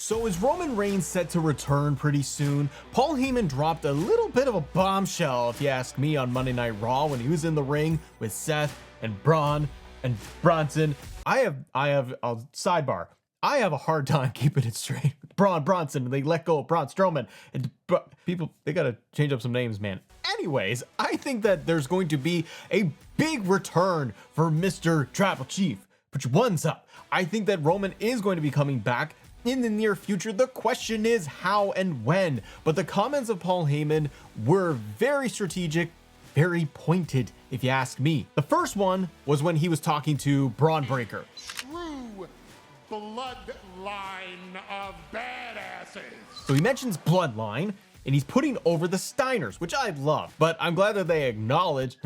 So is Roman Reigns set to return pretty soon? Paul Heyman dropped a little bit of a bombshell, if you ask me, on Monday Night Raw when he was in the ring with Seth and Braun and Bronson. I have a sidebar. I have a hard time keeping it straight. Bronson, they let go of Braun Strowman. And people, they gotta change up some names, man. Anyways, I think that there's going to be a big return for Mr. Tribal Chief. Put your ones up. I think that Roman is going to be coming back in the near future. The question is how and when. But the comments of Paul Heyman were very strategic, very pointed, if you ask me. The first one was when he was talking to Braun Breaker. True bloodline of badasses. So he mentions bloodline, and he's putting over the Steiners, which I love. But I'm glad that they acknowledge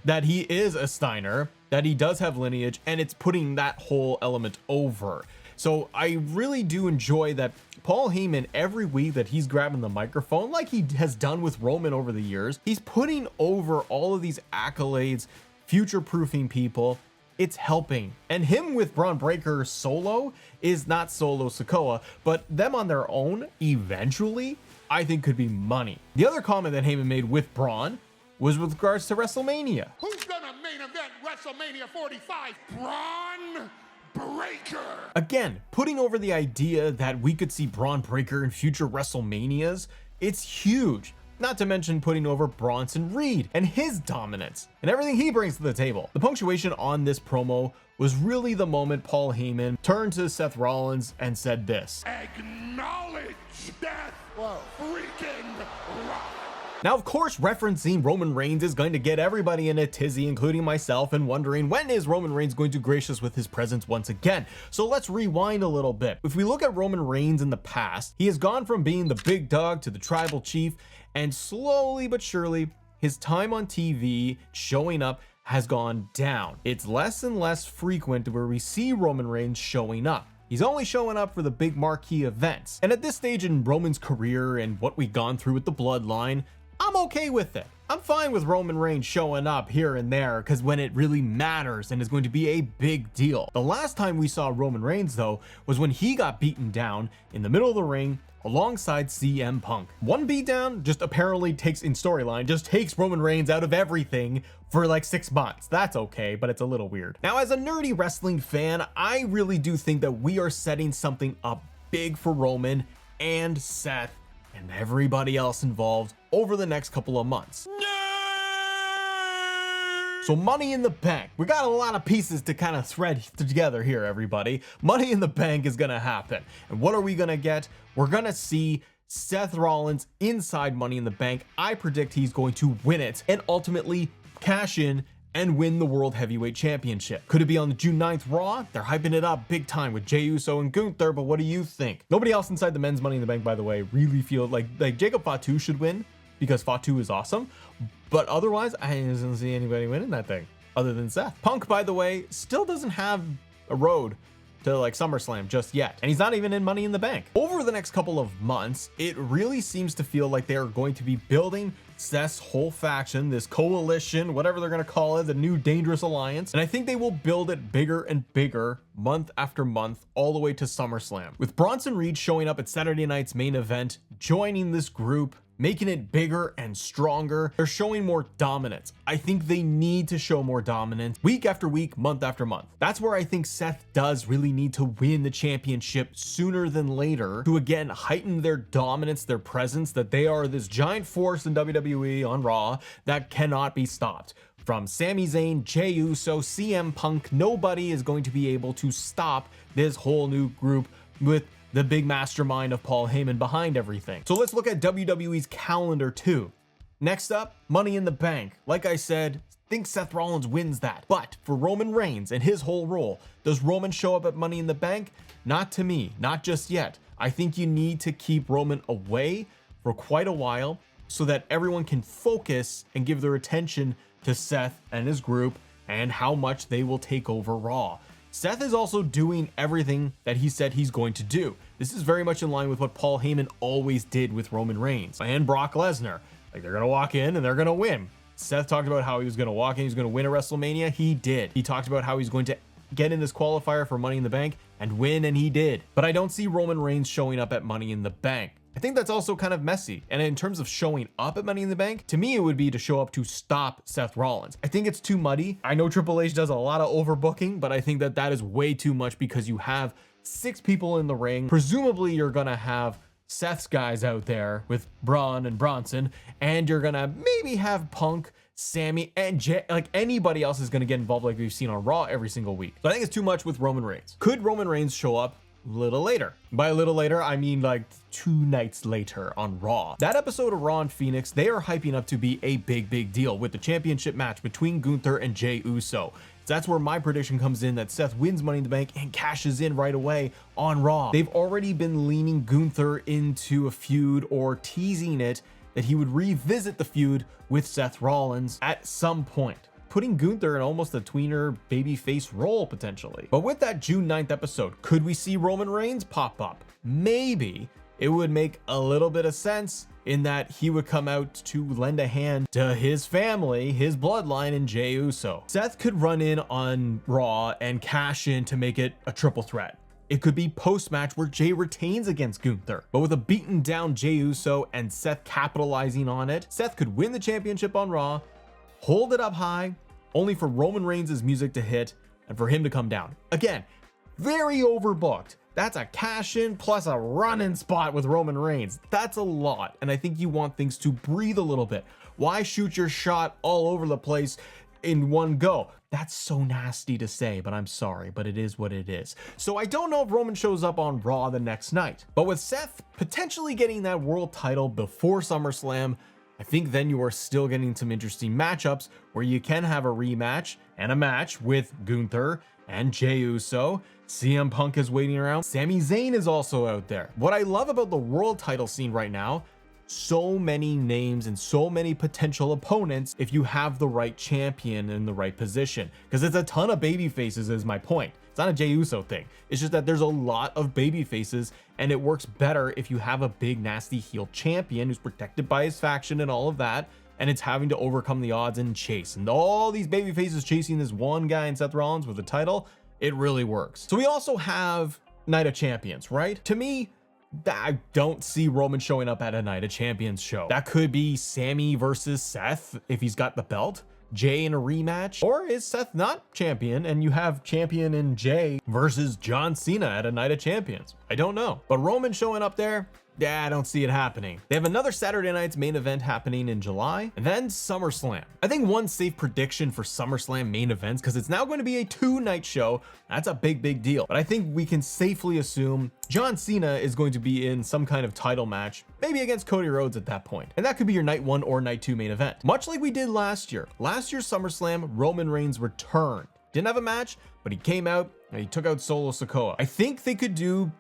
that he is a Steiner, that he does have lineage, and it's putting that whole element over. So I really do enjoy that Paul Heyman, every week that he's grabbing the microphone, like he has done with Roman over the years, he's putting over all of these accolades, future-proofing people. It's helping. And him with Braun Breaker solo is not solo Sikoa, but them on their own, eventually, I think could be money. The other comment that Heyman made with Braun was with regards to WrestleMania. Who's gonna main event WrestleMania 45? Braun Breaker. Again, putting over the idea that we could see Braun Breaker in future WrestleManias, it's huge. Not to mention putting over Bronson Reed and his dominance and everything he brings to the table. The punctuation on this promo was really the moment Paul Heyman turned to Seth Rollins and said this. Acknowledge death. Whoa. Freaking rock. Now, of course, referencing Roman Reigns is going to get everybody in a tizzy, including myself, and wondering when is Roman Reigns going to grace us with his presence once again. So let's rewind a little bit. If we look at Roman Reigns in the past, he has gone from being the big dog to the tribal chief, and slowly but surely, his time on TV showing up has gone down. It's less and less frequent where we see Roman Reigns showing up. He's only showing up for the big marquee events. And at this stage in Roman's career and what we've gone through with the bloodline, I'm okay with it. I'm fine with Roman Reigns showing up here and there because when it really matters and is going to be a big deal. The last time we saw Roman Reigns, though, was when he got beaten down in the middle of the ring alongside CM Punk. One beatdown just apparently takes Roman Reigns out of everything for like 6 months. That's okay, but it's a little weird. Now, as a nerdy wrestling fan, I really do think that we are setting something up big for Roman and Seth and everybody else involved over the next couple of months. So Money in the Bank. We got a lot of pieces to kind of thread together here, everybody. Money in the Bank is gonna happen. And what are we gonna get? We're gonna see Seth Rollins inside Money in the Bank. I predict he's going to win it and ultimately cash in and win the World Heavyweight Championship. Could it be on the June 9th Raw? They're hyping it up big time with Jey Uso and Gunther, but what do you think? Nobody else inside the men's Money in the Bank, by the way, really feel like Jacob Fatu should win because Fatu is awesome, but otherwise, I don't see anybody winning that thing other than Seth. Punk, by the way, still doesn't have a road to like SummerSlam just yet, and he's not even in Money in the Bank. Over the next couple of months, it really seems to feel like they are going to be building Seth's whole faction, this coalition, whatever they're going to call it, the new dangerous alliance, and I think they will build it bigger and bigger month after month all the way to SummerSlam. With Bronson Reed showing up at Saturday night's main event, joining this group, making it bigger and stronger. They're showing more dominance. I think they need to show more dominance week after week, month after month. That's where I think Seth does really need to win the championship sooner than later to again heighten their dominance, their presence, that they are this giant force in WWE on Raw that cannot be stopped. From Sami Zayn, Jey Uso, CM Punk, nobody is going to be able to stop this whole new group with the big mastermind of Paul Heyman behind everything. So let's look at WWE's calendar too. Next up, Money in the Bank. Like I said, think Seth Rollins wins that. But for Roman Reigns and his whole role, does Roman show up at Money in the Bank? Not to me, not just yet. I think you need to keep Roman away for quite a while so that everyone can focus and give their attention to Seth and his group and how much they will take over Raw. Seth is also doing everything that he said he's going to do. This is very much in line with what Paul Heyman always did with Roman Reigns and Brock Lesnar. Like, they're going to walk in and they're going to win. Seth talked about how he was going to walk in, he's going to win at WrestleMania. He did. He talked about how he's going to get in this qualifier for Money in the Bank and win, and he did. But I don't see Roman Reigns showing up at Money in the Bank. I think that's also kind of messy. And in terms of showing up at Money in the Bank, to me, it would be to show up to stop Seth Rollins. I think it's too muddy. I know Triple H does a lot of overbooking, but I think that that is way too much because you have 6 people in the ring. Presumably, you're going to have Seth's guys out there with Braun and Bronson, and you're going to maybe have Punk, Sammy, and Jay. Like, anybody else is going to get involved like we've seen on Raw every single week. So I think it's too much with Roman Reigns. Could Roman Reigns show up a little later? By a little later, I mean like 2 nights later on Raw. That episode of Raw in Phoenix, they are hyping up to be a big deal with the championship match between Gunther and Jey Uso. So that's where my prediction comes in, that Seth wins Money in the Bank and cashes in right away on Raw. They've already been leaning Gunther into a feud or teasing it that he would revisit the feud with Seth Rollins at some point, putting Gunther in almost a tweener babyface role potentially. But with that June 9th episode, could we see Roman Reigns pop up? Maybe. It would make a little bit of sense in that he would come out to lend a hand to his family, his bloodline, and Jey Uso. Seth could run in on Raw and cash in to make it a triple threat. It could be post-match where Jey retains against Gunther. But with a beaten down Jey Uso and Seth capitalizing on it, Seth could win the championship on Raw, hold it up high, only for Roman Reigns' music to hit and for him to come down. Again, very overbooked. That's a cash in plus a run-in spot with Roman Reigns. That's a lot, and I think you want things to breathe a little bit. Why shoot your shot all over the place in one go? That's so nasty to say, but I'm sorry, but it is what it is. So I don't know if Roman shows up on Raw the next night, but with Seth potentially getting that world title before SummerSlam, I think then you are still getting some interesting matchups where you can have a rematch and a match with Gunther and Jey Uso. CM Punk is waiting around. Sami Zayn is also out there. What I love about the world title scene right now, so many names and so many potential opponents if you have the right champion in the right position. Because it's a ton of baby faces is my point. It's not a Jey Uso thing. It's just that there's a lot of baby faces, and it works better if you have a big nasty heel champion who's protected by his faction and all of that, and it's having to overcome the odds and chase. And all these baby faces chasing this one guy in Seth Rollins with the title, it really works. So we also have Night of Champions, right? To me, I don't see Roman showing up at a Night of Champions show. That could be Sammy versus Seth if he's got the belt, Jey in a rematch, or is Seth not champion and you have champion in Jey versus John Cena at a Night of Champions? I don't know. But Roman showing up there, yeah, I don't see it happening. They have another Saturday night's main event happening in July, and then SummerSlam. I think one safe prediction for SummerSlam main events, because it's now going to be a 2-night show, that's a big deal. But I think we can safely assume John Cena is going to be in some kind of title match, maybe against Cody Rhodes at that point. And that could be your night 1 or night 2 main event. Much like we did last year. Last year's SummerSlam, Roman Reigns returned. Didn't have a match, but he came out and he took out Solo Sikoa. I think they could do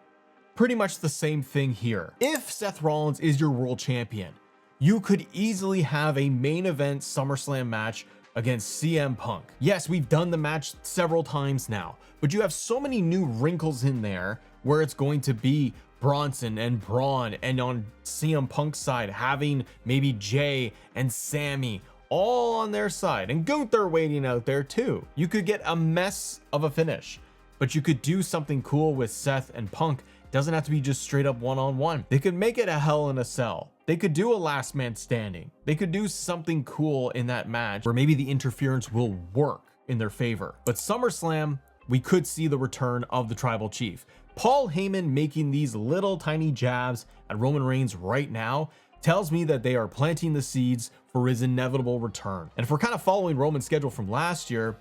pretty much the same thing here. If Seth Rollins is your world champion, you could easily have a main event SummerSlam match against CM Punk. Yes, we've done the match several times now, but you have so many new wrinkles in there where it's going to be Bronson and Braun, and on CM Punk's side, having maybe Jey and Sammy all on their side, and Gunther waiting out there too. You could get a mess of a finish, but you could do something cool with Seth and Punk. Doesn't have to be just straight up one-on-one. They could make it a Hell in a Cell. They could do a last man standing. They could do something cool in that match where maybe the interference will work in their favor. But SummerSlam, we could see the return of the Tribal Chief. Paul Heyman making these little tiny jabs at Roman Reigns right now tells me that they are planting the seeds for his inevitable return. And if we're kind of following Roman's schedule from last year,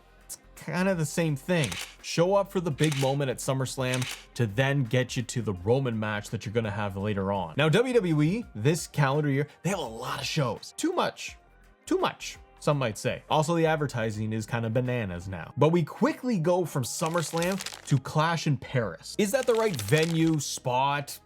kind of the same thing. Show up for the big moment at SummerSlam to then get you to the Roman match that you're going to have later on. Now, WWE, this calendar year, they have a lot of shows. Too much, some might say. Also, the advertising is kind of bananas now. But we quickly go from SummerSlam to Clash in Paris. Is that the right venue, spot,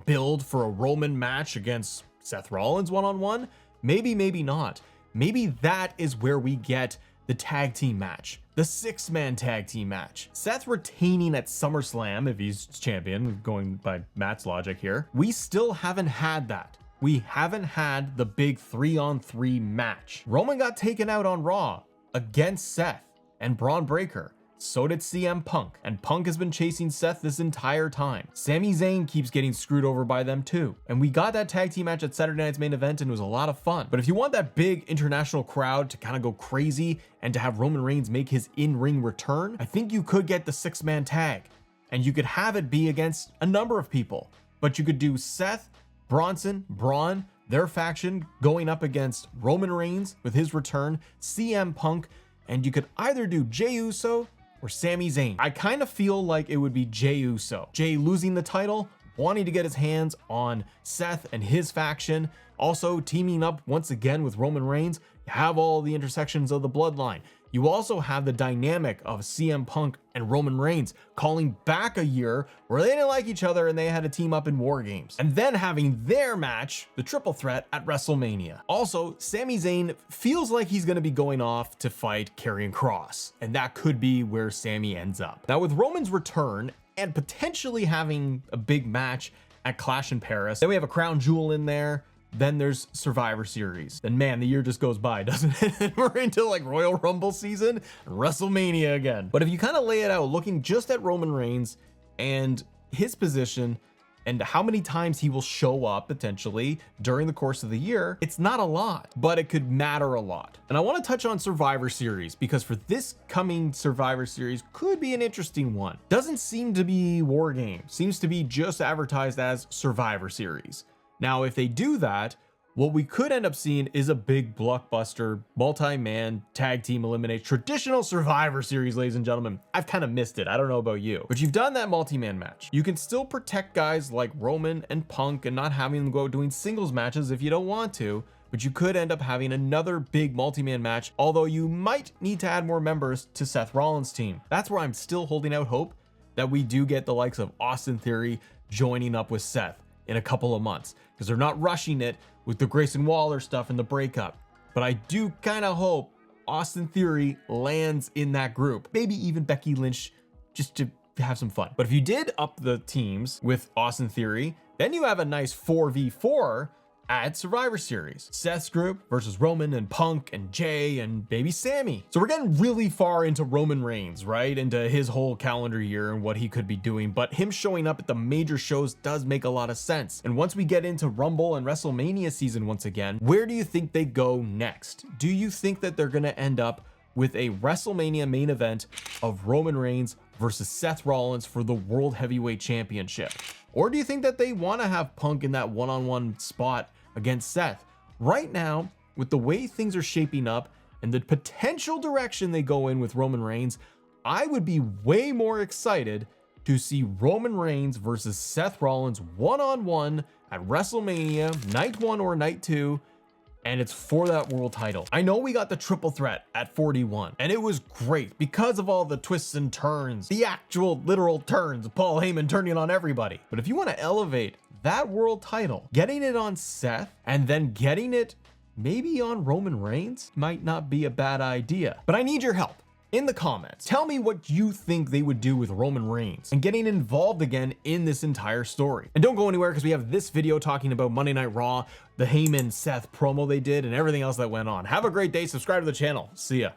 build for a Roman match against Seth Rollins one-on-one? Maybe, maybe not. Maybe that is where we get the tag team match, the 6-man tag team match. Seth retaining at SummerSlam if he's champion, going by Matt's logic here. We still haven't had that. We haven't had the big 3-on-3 match. Roman got taken out on Raw against Seth and Braun Breaker. So did CM Punk, and Punk has been chasing Seth this entire time. Sami Zayn keeps getting screwed over by them too. And we got that tag team match at Saturday Night's Main Event and it was a lot of fun. But if you want that big international crowd to kind of go crazy and to have Roman Reigns make his in-ring return, I think you could get the 6-man tag. And you could have it be against a number of people. But you could do Seth, Bronson, Braun, their faction going up against Roman Reigns with his return, CM Punk, and you could either do Jey Uso or Sami Zayn. I kind of feel like it would be Jey Uso. Jey losing the title, wanting to get his hands on Seth and his faction, also teaming up once again with Roman Reigns. You have all the intersections of the bloodline. You also have the dynamic of CM Punk and Roman Reigns calling back a year where they didn't like each other and they had to team up in War Games. And then having their match, the triple threat at WrestleMania. Also, Sami Zayn feels like he's going to be going off to fight Karrion Kross. And that could be where Sami ends up. Now with Roman's return and potentially having a big match at Clash in Paris, then we have a crown jewel in there. Then there's Survivor Series. Then man, the year just goes by, doesn't it? We're into like Royal Rumble season and WrestleMania again. But if you kind of lay it out, looking just at Roman Reigns and his position and how many times he will show up potentially during the course of the year, it's not a lot, but it could matter a lot. And I want to touch on Survivor Series because for this coming Survivor Series could be an interesting one. Doesn't seem to be War Games, seems to be just advertised as Survivor Series. Now, if they do that, what we could end up seeing is a big blockbuster, multi-man tag team eliminate traditional Survivor Series, ladies and gentlemen. I've kind of missed it. I don't know about you, but you've done that multi-man match. You can still protect guys like Roman and Punk and not having them go out doing singles matches if you don't want to, but you could end up having another big multi-man match, although you might need to add more members to Seth Rollins' team. That's where I'm still holding out hope that we do get the likes of Austin Theory joining up with Seth in a couple of months, because they're not rushing it with the Grayson Waller stuff and the breakup. But I do kind of hope Austin Theory lands in that group, maybe even Becky Lynch, just to have some fun. But if you did up the teams with Austin Theory, then you have a nice 4v4 at Survivor Series. Seth's group versus Roman and Punk and Jey and maybe Sami. So we're getting really far into Roman Reigns, right? Into his whole calendar year and what he could be doing. But him showing up at the major shows does make a lot of sense. And once we get into Rumble and WrestleMania season once again, where do you think they go next? Do you think that they're going to end up with a WrestleMania main event of Roman Reigns versus Seth Rollins for the World Heavyweight Championship? Or do you think that they want to have Punk in that one-on-one spot against Seth? Right now, with the way things are shaping up and the potential direction they go in with Roman Reigns, I would be way more excited to see Roman Reigns versus Seth Rollins one-on-one at WrestleMania, night 1 or night 2, and it's for that world title. I know we got the triple threat at 41, and it was great because of all the twists and turns, the actual literal turns, Paul Heyman turning on everybody. But if you want to elevate that world title, getting it on Seth and then getting it maybe on Roman Reigns might not be a bad idea. But I need your help. In the comments, tell me what you think they would do with Roman Reigns and getting involved again in this entire story. And don't go anywhere because we have this video talking about Monday Night Raw, the Heyman Seth promo they did, and everything else that went on. Have a great day. Subscribe to the channel. See ya.